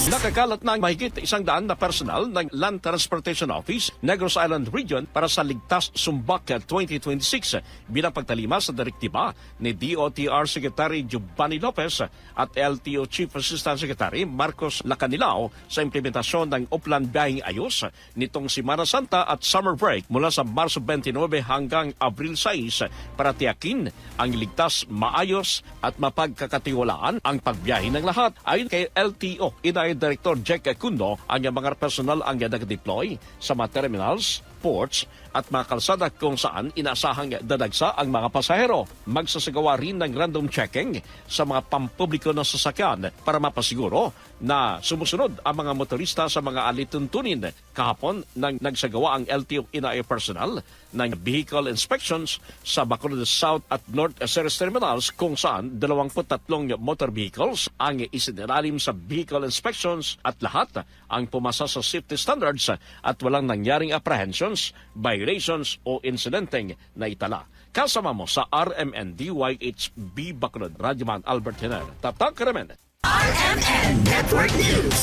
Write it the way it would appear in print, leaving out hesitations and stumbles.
Nakakalat na ang mahigit 100 na personal ng Land Transportation Office, Negros Island Region para sa Ligtas Sumbak 2026 bilang pagtalima sa direktiba ni DOTR Secretary Giovanni Lopez at LTO Chief Assistant Secretary Marcos Lacanilao sa implementasyon ng Uplan Biyaheng Ayos nitong Semana Santa at Summer Break mula sa Marso 29 hanggang Abril 6 para tiyakin ang ligtas, maayos at mapagkakatiwalaan ang pagbiyahe ng lahat. Ayon kay LTO, Director Jack Cundo, ang mga personal ang nag-deploy sa mga terminals, ports at mga kalsada kung saan inaasahang dadagsa ang mga pasahero. Magsasagawa rin ng random checking sa mga pampubliko na sasakyan para mapasiguro na sumusunod ang mga motorista sa mga alituntunin. Kahapon nang nagsagawa ang LTO NAA personnel ng vehicle inspections sa Bacolod South at North Ceres terminals kung saan 23 motor vehicles ang isinalalim sa vehicle inspections at lahat ang pumasa sa safety standards at walang nangyaring apprehensions, violations o insidenteng na itala. Kasama mo sa RMN DYHB Bacolod, Radyoman Albert Hiner. Tatak Karamen. RMN Network News.